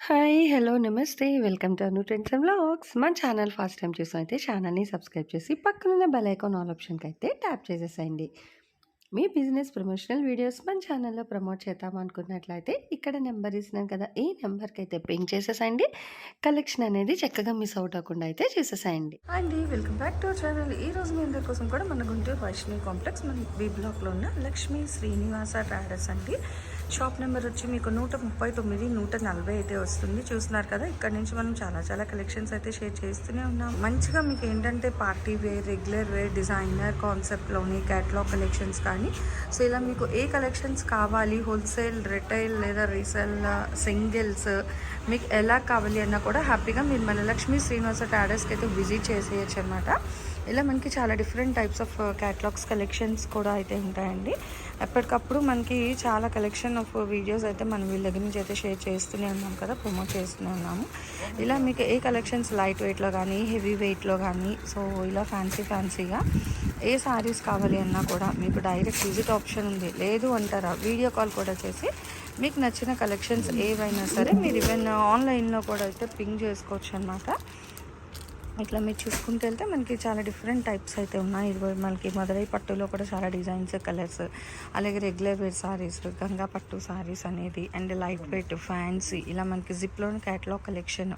Hi! Hello! నమస్తే. Welcome to Anu trends and vlogs. మన channel first time చూసినైతే ఛానల్‌ని subscribe చేసి పక్కనున్న బెల్ ఐకాన్ ఆల్ ఆప్షన్‌కైతే ట్యాప్ చేసేసేయండి. మీ బిజినెస్ ప్రమోషనల్ వీడియోస్ మన ఛానల్‌లో ప్రమోట్ చేద్దాం అనుకున్నట్లయితే ఇక్కడ నెంబర్ ఇస్తున్నాను కదా! ఈ నెంబర్‌కైతే పింగ్ చేసేసేయండి. కలెక్షన్ అనేది చక్కగా మిస్ అవుట్ అవ్వకుండా అయితే చూసేసేయండి. అండి welcome back to our channel. ఈరోజు మీ అందరి కోసం కూడా మన గుంటూరు వైష్ణవి కాంప్లెక్స్ మన బి బ్లాక్లో ఉన్న లక్ష్మీ శ్రీనివాస ట్రాడర్స్ అండి. షాప్ నెంబర్ వచ్చి మీకు 139, 140 అయితే వస్తుంది. చూస్తున్నారు కదా, ఇక్కడ నుంచి మనం చాలా కలెక్షన్స్ అయితే షేర్ చేస్తూనే ఉన్నాం. మంచిగా మీకు ఏంటంటే party wear, regular wear, designer కాన్సెప్ట్లోని క్యాటలాగ్ కలెక్షన్స్ కానీ సో ఇలా మీకు ఏ కలెక్షన్స్ కావాలి, హోల్సేల్, రిటైల్ లేదా రీసేల్, సింగిల్స్ మీకు ఎలా కావాలి అన్నా కూడా హ్యాపీగా మీరు మన లక్ష్మీ శ్రీనివాస ట్రాడర్స్కి అయితే విజిట్ చేసేయచ్చు అనమాట. ఇలా మనకి చాలా different types of catalogues collections కూడా అయితే ఉంటాయండి. ఎప్పటికప్పుడు మనకి చాలా కలెక్షన్ ఆఫ్ వీడియోస్ అయితే మనం వీళ్ళ దగ్గర నుంచి అయితే షేర్ చేస్తూనే ఉన్నాం కదా, ప్రమోట్ చేస్తూనే ఉన్నాము. ఇలా మీకు ఏ కలెక్షన్స్ లైట్ వెయిట్లో కానీ హెవీ వెయిట్లో కానీ సో ఇలా ఫ్యాన్సీగా ఏ సారీస్ కావాలి అన్నా కూడా మీకు డైరెక్ట్ విజిట్ ఆప్షన్ ఉంది. లేదు అంటారా వీడియో కాల్ కూడా చేసి మీకు నచ్చిన కలెక్షన్స్ ఏవైనా సరే మీరు ఈవెన్ ఆన్లైన్లో కూడా అయితే పింగ్ చేసుకోవచ్చు అనమాట. ఇట్లా మీరు చూసుకుంటూ వెళ్తే మనకి చాలా డిఫరెంట్ టైప్స్ అయితే ఉన్నాయి. ఇది మనకి మదురై పట్టులో కూడా చాలా డిజైన్స్, కలర్స్, అలాగే రెగ్యులర్ వేర్ సారీస్, గంగా పట్టు సారీస్ అనేది, అండ్ లైట్ వెయిట్, ఫ్యాన్సీ, ఇలా మనకి జిప్లోని catalogue collection,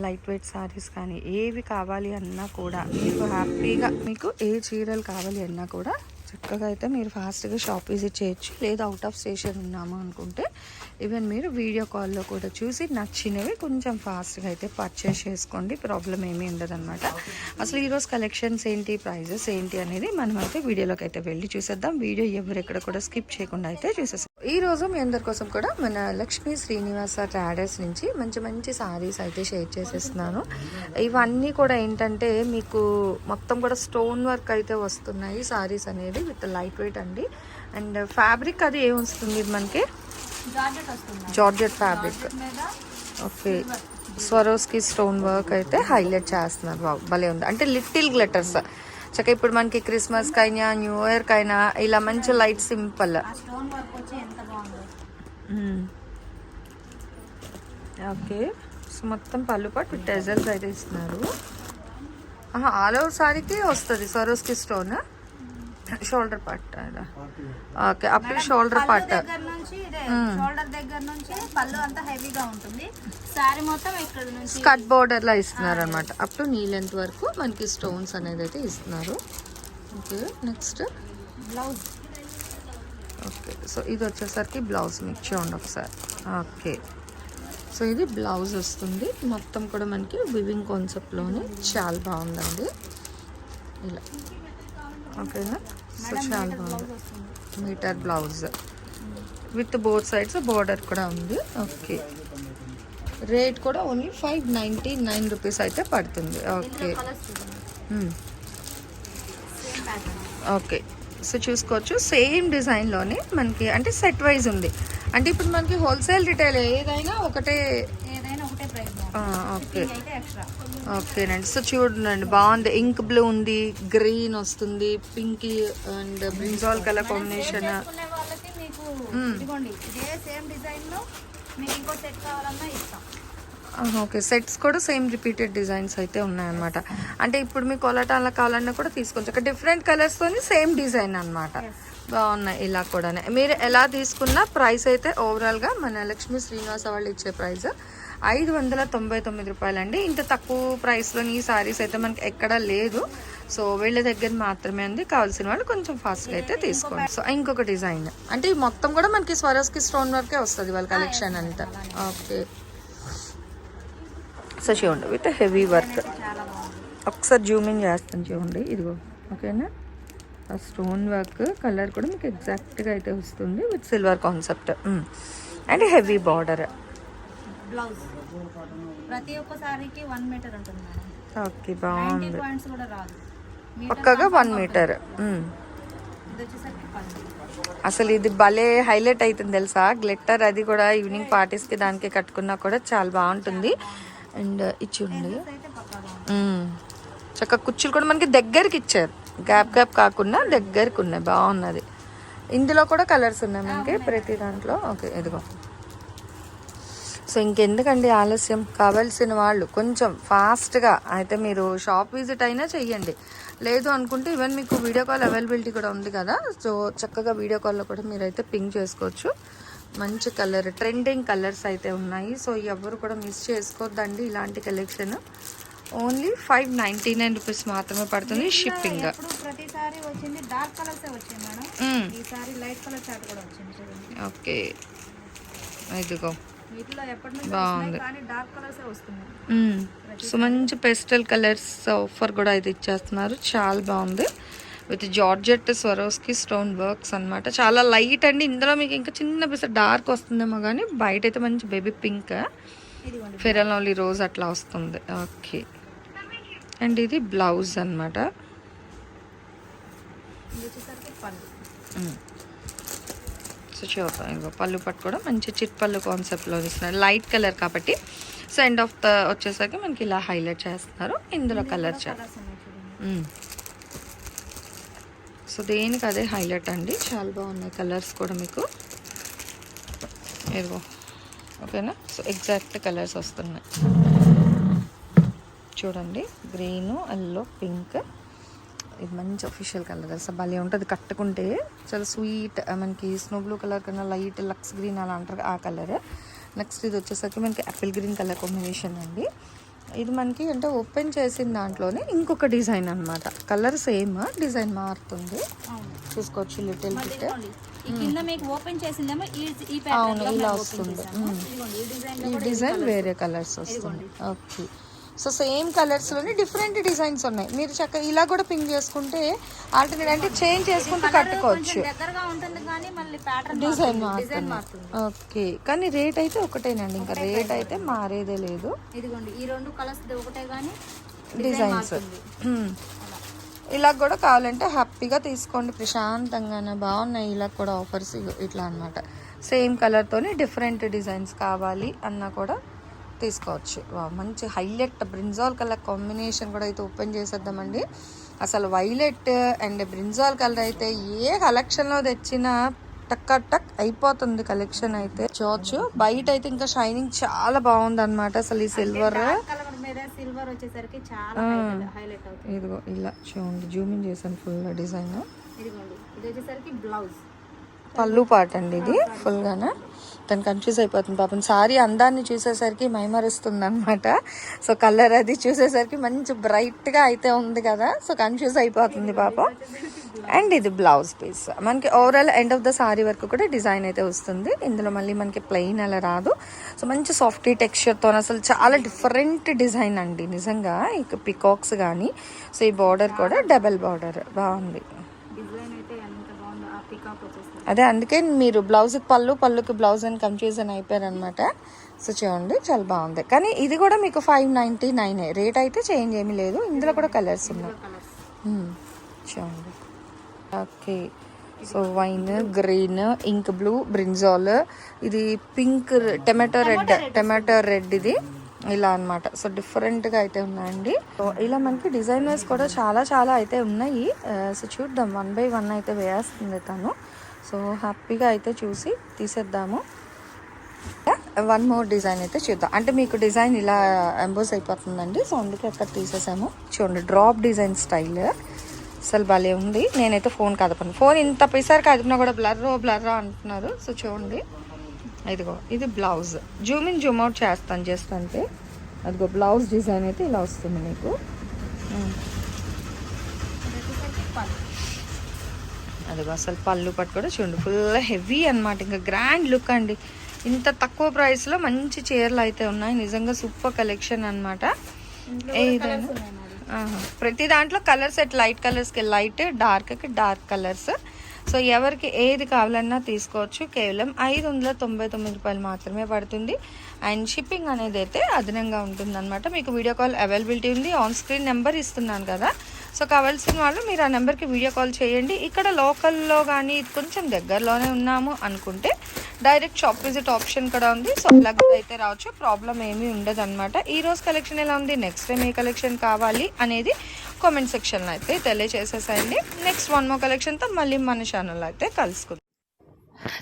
light weight sarees కానీ ఏవి కావాలి అన్నా కూడా మీకు హ్యాపీగా మీకు ఏ చీరలు కావాలి అన్నా కూడా చక్కగా అయితే మీరు ఫాస్ట్గా షాప్ విజిట్ చేయొచ్చు. లేదా అవుట్ ఆఫ్ స్టేషన్ ఉన్నాము అనుకుంటే ఈవెన్ మీరు వీడియో కాల్లో కూడా చూసి నచ్చినవి కొంచెం ఫాస్ట్గా అయితే పర్చేస్ చేసుకోండి. ప్రాబ్లం ఏమీ ఉండదన్నమాట. అసలు ఈరోజు కలెక్షన్స్ ఏంటి, ప్రైజెస్ ఏంటి అనేది మనం అయితే వీడియోలోకి అయితే వెళ్ళి చూసేద్దాం. వీడియో ఎవరెక్కడ కూడా స్కిప్ చేయకుండా అయితే చూసేస్తాం. ఈరోజు మీ అందరి కోసం కూడా మన లక్ష్మీ శ్రీనివాస ట్రాడర్స్ నుంచి మంచి సారీస్ అయితే షేర్ చేసేస్తున్నాను. ఇవన్నీ కూడా ఏంటంటే మీకు మొత్తం కూడా స్టోన్ వర్క్ అయితే వస్తున్నాయి సారీస్ అనేది విత్ లైట్ వెయిట్ అండి. అండ్ ఫ్యాబ్రిక్ అది ఏం వస్తుంది మనకి, georgette fabric. Okay, Swarovski stone work అయితే హైలైట్ చేస్తున్నారు. భలే ఉంది. అంటే లిటిల్ గ్లిటర్స్ చక్క ఇప్పుడు మనకి క్రిస్మస్కి అయినా న్యూ ఇయర్కి అయినా ఇలా మంచి లైట్ సింపుల్. ఓకే, సో మొత్తం పళ్ళు పాటు టెజల్స్ అయితే ఇస్తున్నారు. ఆల్ ఓవర్ సారీకి వస్తుంది Swarovski stone. Shoulder part, okay, అప్పుడు షోల్డర్ పార్ట్ షోల్డర్ దగ్గర నుంచి పళ్ళు అంతా హెవీగా ఉంటుంది. సారీ మొత్తం ఇక్కడ నుంచి స్కర్ట్ బోర్డర్ లా ఇస్తున్నారు అనమాట. అప్ టు నీ లెంత్ వరకు మనకి స్టోన్స్ అనేది అయితే ఇస్తున్నారు. Okay, next blouse. Okay, so ఇది వచ్చేసరికి బ్లౌజ్ మీకు చూడండి ఒకసారి. ఓకే, సో ఇది బ్లౌజ్ వస్తుంది. మొత్తం కూడా మనకి వివింగ్ కాన్సెప్ట్లోనే చాలా బాగుందండి ఇలా. ఓకేనా, సో చాలా బాగుంది. Metre blouse with both sides border కూడా ఉంది. ఓకే, రేట్ కూడా ఓన్లీ 599 రూపీస్ అయితే పడుతుంది. ఓకే ఓకే, సో చూసుకోవచ్చు సేమ్ డిజైన్లోనే మనకి అంటే సెట్ వైజ్ ఉంది. అంటే ఇప్పుడు మనకి హోల్సేల్ రిటైల్ ఏదైనా ఒకటే ప్రైస్. ఓకే ఓకేనండి. సో చూడండి బాగుంది. ఇంక్ బ్లూ ఉంది, గ్రీన్ వస్తుంది, pink and brinjal colour combination. Okay, sets కూడా సేమ్ రిపీటెడ్ డిజైన్స్ అయితే ఉన్నాయన్నమాట. అంటే ఇప్పుడు మీకు కొలటాల కావాలన్నా కూడా తీసుకోవచ్చు. ఒక డిఫరెంట్ కలర్స్తోని సేమ్ డిజైన్ అనమాట. బాగున్నాయి ఇలా కూడా. మీరు ఎలా తీసుకున్న ప్రైస్ అయితే ఓవరాల్గా మన లక్ష్మీ శ్రీనివాస వాళ్ళు ఇచ్చే ప్రైస్ 599 రూపాయలండి. ఇంత తక్కువ ప్రైస్లో ఈ సారీస్ అయితే మనకి ఎక్కడా లేదు. సో వీళ్ళ దగ్గర మాత్రమే ఉంది. కావాల్సిన వాళ్ళు కొంచెం ఫాస్ట్గా అయితే తీసుకోండి. సో ఇంకొక డిజైన్ అంటే మొత్తం కూడా మనకి స్వరస్కి స్టోన్ వర్కే వస్తుంది వాళ్ళ కలెక్షన్ అంతా. ఓకే, సో చూడండి విత్ హెవీ వర్క్. ఒకసారి జూమింగ్ చేస్తాను చూడండి, ఇదిగో. ఓకేనా, ఆ స్టోన్ వర్క్ కలర్ కూడా మీకు ఎగ్జాక్ట్గా అయితే వస్తుంది with silver concept and heavy border. Blouse ప్రతి ఒక్క సారీకి 1 మీటర్ ఉంటుంది మేడం. ఓకే, బాగుంది. పాయింట్స్ కూడా రాదు, పక్కగా 1 మీటర్. అసలు ఇది భలే హైలైట్ అవుతుంది తెలుసా, గ్లిట్టర్. అది కూడా ఈవినింగ్ పార్టీస్కి దానికి కట్టుకున్నా కూడా చాలా బాగుంటుంది. అండ్ ఇచ్చిండి చక్క కుర్చీలు కూడా మనకి దగ్గరికి ఇచ్చారు, గ్యాప్ కాకుండా దగ్గరికి ఉన్నాయి. బాగున్నది. ఇందులో కూడా కలర్స్ ఉన్నాయి మనకి ప్రతి దాంట్లో. ఓకే, ఇదిగో సో ఇంకెందుకండి ఆలస్యం, కావాల్సిన వాళ్ళు కొంచెం ఫాస్ట్గా అయితే మీరు షాప్ విజిట్ అయినా చెయ్యండి. లేదు అనుకుంటే ఈవెన్ మీకు వీడియో కాల్ అవైలబిలిటీ కూడా ఉంది కదా, సో చక్కగా వీడియో కాల్లో కూడా మీరైతే పింక్ చేసుకోవచ్చు. మంచి కలర్, ట్రెండింగ్ కలర్స్ అయితే ఉన్నాయి. సో ఎవరు కూడా మిస్ చేసుకోవద్దండి ఇలాంటి కలెక్షన్. ఓన్లీ 599 రూపీస్ మాత్రమే పడుతుంది షిప్పింగ్. ప్రతిసారి వచ్చింది డార్క్ కలర్స్ వచ్చాయి మేడం, ఈసారి లైట్ కలర్ చార్ట్ కూడా వచ్చింది చూడండి. ఓకే, ఇదిగో వీటిలో ఎప్పటి నుంచి బాగుంది. కానీ డార్క్ కలర్స్ వస్తున్నాయి. సో మంచి పెస్టల్ కలర్స్ ఆఫర్ కూడా అయితే ఇచ్చేస్తున్నారు. చాలా బాగుంది. With georgette Swarovski stone works అన్నమాట. చాలా లైట్ అండి. ఇందులో మీకు ఇంకా చిన్న పిస డార్క్ వస్తుందేమో కానీ బయట అయితే మంచి baby pink, fair and lovely rose అట్లా వస్తుంది. ఓకే, అండ్ ఇది బ్లౌజ్ అన్నమాట. సో చూద్దాం, ఇగో పళ్ళు పట్టు కూడా మంచి చిట్ పళ్ళు కాన్సెప్ట్లో ఇస్తున్నారు. లైట్ కలర్ కాబట్టి సో ఎండ్ ఆఫ్ ద వచ్చేసరికి మనకి ఇలా హైలైట్ చేస్తున్నారు. ఇందులో కలర్ సో దేనికి అదే హైలైట్ అండి. చాలా బాగున్నాయి కలర్స్ కూడా మీకు. ఇదిగో ఓకేనా. సో ఎగ్జాక్ట్ కలర్స్ వస్తున్నాయి చూడండి. Green, yellow, pink. ఇది మంచి అఫీషియల్ కలర్ అసలు భలే ఉంటుంది. కట్టుకుంటే చాలా స్వీట్, మనకి స్నో బ్లూ కలర్ కన్నా లైట్ లక్స్ గ్రీన్ అలా అంటారు ఆ కలర్. నెక్స్ట్ ఇది వచ్చేసరికి మనకి యాపిల్ గ్రీన్ కలర్ కాంబినేషన్ అండి. ఇది మనకి అంటే ఓపెన్ చేసిన దాంట్లోనే ఇంకొక డిజైన్ అన్నమాట. కలర్ సేమ్, డిజైన్ మారుతుంది. చూసుకోవచ్చు లిటిల్ బిట్. కింద మీకు ఓపెన్ చేసిందేమో ఈ అవును ఇలా వస్తుంది. ఈ డిజైన్ వేరే కలర్స్ వస్తుంది. ఓకే, సో సేమ్ కలర్స్లోనే డిఫరెంట్ డిజైన్స్ ఉన్నాయి. మీరు చక్కగా ఇలా కూడా పింక్ చేసుకుంటే ఆల్టర్నేట్ అంటే చేంజ్ చేసుకుంటూ కట్టుకోవచ్చు. డిజైన్ మారుతుంది. ఓకే, కానీ రేట్ అయితే ఒకటేనండి, ఇంకా రేట్ అయితే మారేదే లేదు. ఇదిగోండి ఈ రెండు కలర్స్ ఒకటే కానీ డిజైన్స్ ఇలా కూడా కావాలంటే హ్యాపీగా తీసుకోండి ప్రశాంతంగానే. బాగున్నాయి ఇలా కూడా ఆఫర్స్ ఇట్లా అనమాట. సేమ్ కలర్తోనే డిఫరెంట్ డిజైన్స్ కావాలి అన్నా కూడా తీసుకోవచ్చు. మంచి హైలైట్ బ్రింజాల్ కలర్ కాంబినేషన్ కూడా అయితే ఓపెన్ చేసేద్దామండి. అసలు వైలెట్ అండ్ బ్రింజాల్ కలర్ అయితే ఏ కలెక్షన్లో తెచ్చినా టక్ అయిపోతుంది కలెక్షన్ అయితే. చూడొచ్చు బయట అయితే ఇంకా షైనింగ్ చాలా బాగుంది అనమాట. అసలు ఈ సిల్వర్ వచ్చేసరికి చాలా హైలైట్ అవుతుంది. ఇదిగో ఇలా చూడండి, జూమింగ్ చేశాను ఫుల్ డిజైన్. ఇదిగోండి ఇది వచ్చేసరికి బ్లౌజ్, పళ్ళు పాట అండి ఇది ఫుల్గానే. తను కన్ఫ్యూజ్ అయిపోతుంది పాపం. సారీ అందాన్ని చూసేసరికి మైమరుస్తుంది అనమాట. సో కలర్ అది చూసేసరికి మంచి బ్రైట్గా అయితే ఉంది కదా, సో కన్ఫ్యూజ్ అయిపోతుంది పాపం. అండ్ ఇది బ్లౌజ్ పీస్. మనకి overall end of the sorry వరకు కూడా డిజైన్ అయితే వస్తుంది. ఇందులో మళ్ళీ మనకి ప్లెయిన్ అలా రాదు. సో మంచి సాఫ్టీ టెక్స్చర్తో అసలు చాలా డిఫరెంట్ డిజైన్ అండి నిజంగా. ఇక పికాక్స్ కానీ, సో ఈ బార్డర్ కూడా డబల్ బార్డర్ బాగుంది. అదే అందుకే మీరు బ్లౌజ్కి పళ్ళుకి బ్లౌజ్ అని కన్ఫ్యూజన్ అయిపోయారు అనమాట. సో చూడండి చాలా బాగుంది. కానీ ఇది కూడా మీకు 599 రేట్ అయితే చేంజ్ ఏమీ లేదు. ఇందులో కూడా కలర్స్ ఉన్నాయి చూడండి. Okay, so wine, green, ink blue, brinjal, ఇది పింక్, టమాటో రెడ్ ఇది ఇలా అనమాట. సో డిఫరెంట్గా అయితే ఉన్నాయండి. సో ఇలా మనకి డిజైన్ వైజ్ కూడా చాలా అయితే ఉన్నాయి. సో చూద్దాం, 1 by 1 అయితే వేస్తుంది తను. సో హ్యాపీగా అయితే చూసి తీసేద్దాము. 1 more డిజైన్ అయితే చూద్దాం. అంటే మీకు డిజైన్ ఇలా ఎంబోస్ అయిపోతుందండి, సో అందుకే అక్కడ తీసేసాము. చూడండి డ్రాప్ డిజైన్ స్టైల్ అసలు భలే ఉంది. నేనైతే ఫోన్ కదపను. ఫోన్ ఇంత పిసరికి కదిపినా కూడా బ్లర్రా అంటున్నారు. సో చూడండి ఇదిగో ఇది blouse. Zoom in Zoom out చేస్తాను జస్ట్ అంతే. అదిగో బ్లౌజ్ డిజైన్ అయితే ఇలా వస్తుంది మీకు. అదిగో అసలు పళ్ళు పట్టు కూడా చూడండి ఫుల్ హెవీ అనమాట. ఇంకా గ్రాండ్ లుక్ అండి. ఇంత తక్కువ ప్రైస్లో మంచి చీరలు అయితే ఉన్నాయి. నిజంగా సూపర్ కలెక్షన్ అనమాట. ప్రతి దాంట్లో కలర్ సెట్, లైట్ కలర్స్కి లైట్, డార్క్కి డార్క్ కలర్స్. సో ఎవరికి ఏది కావాలన్నా తీసుకోవచ్చు. కేవలం 599 రూపాయలు మాత్రమే పడుతుంది. అండ్ షిప్పింగ్ అనేది అయితే అదనంగా ఉంటుంది అనమాట. మీకు వీడియో కాల్ అవైలబిలిటీ ఉంది. ఆన్ స్క్రీన్ నెంబర్ ఇస్తున్నాను కదా, సో కావాల్సిన వాళ్ళు మీరు ఆ నెంబర్కి వీడియో కాల్ చేయండి. ఇక్కడ లోకల్లో కానీ కొంచెం దగ్గరలోనే ఉన్నాము అనుకుంటే డైరెక్ట్ షాప్ విజిట్ ఆప్షన్ కూడా ఉంది. సో అలాగే అయితే రావచ్చు, ప్రాబ్లం ఏమీ ఉండదు అనమాట. ఈ రోజు కలెక్షన్ ఎలా ఉంది, నెక్స్ట్ టైం ఏ కలెక్షన్ కావాలి అనేది కామెంట్ సెక్షన్లో అయితే తెలియజేసేసాయండి. నెక్స్ట్ 1 more కలెక్షన్తో మళ్ళీ మన ఛానల్లో అయితే కలుసుకుందాం.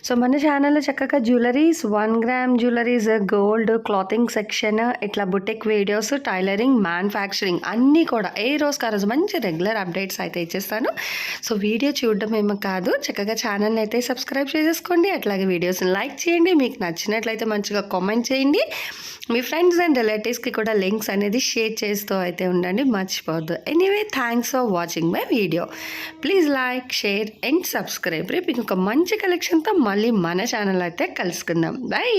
సో మన ఛానల్లో చక్కగా jewelleries 1 gram jewelleries, gold, clothing section, ఇట్లా బుటిక్ వీడియోస్, టైలరింగ్, మ్యానుఫ్యాక్చరింగ్ అన్నీ కూడా ఏ రోజుకి ఆ రోజు మంచి రెగ్యులర్ అప్డేట్స్ అయితే ఇచ్చేస్తాను. సో వీడియో చూడడం ఏమో కాదు, చక్కగా ఛానల్ని అయితే సబ్స్క్రైబ్ చేసేసుకోండి. అట్లాగే వీడియోస్ని లైక్ చేయండి. మీకు నచ్చినట్లయితే మంచిగా కామెంట్ చేయండి. మీ ఫ్రెండ్స్ అండ్ రిలేటివ్స్కి కూడా లింక్స్ అనేది షేర్ చేస్తూ అయితే ఉండండి, మర్చిపోవద్దు. Anyway, thanks for watching my video. Please like, share and subscribe. రేపు ఇంకొక మంచి కలెక్షన్తో మళ్ళీ మన ఛానల్ అయితే కలుసుకుందాం. బై.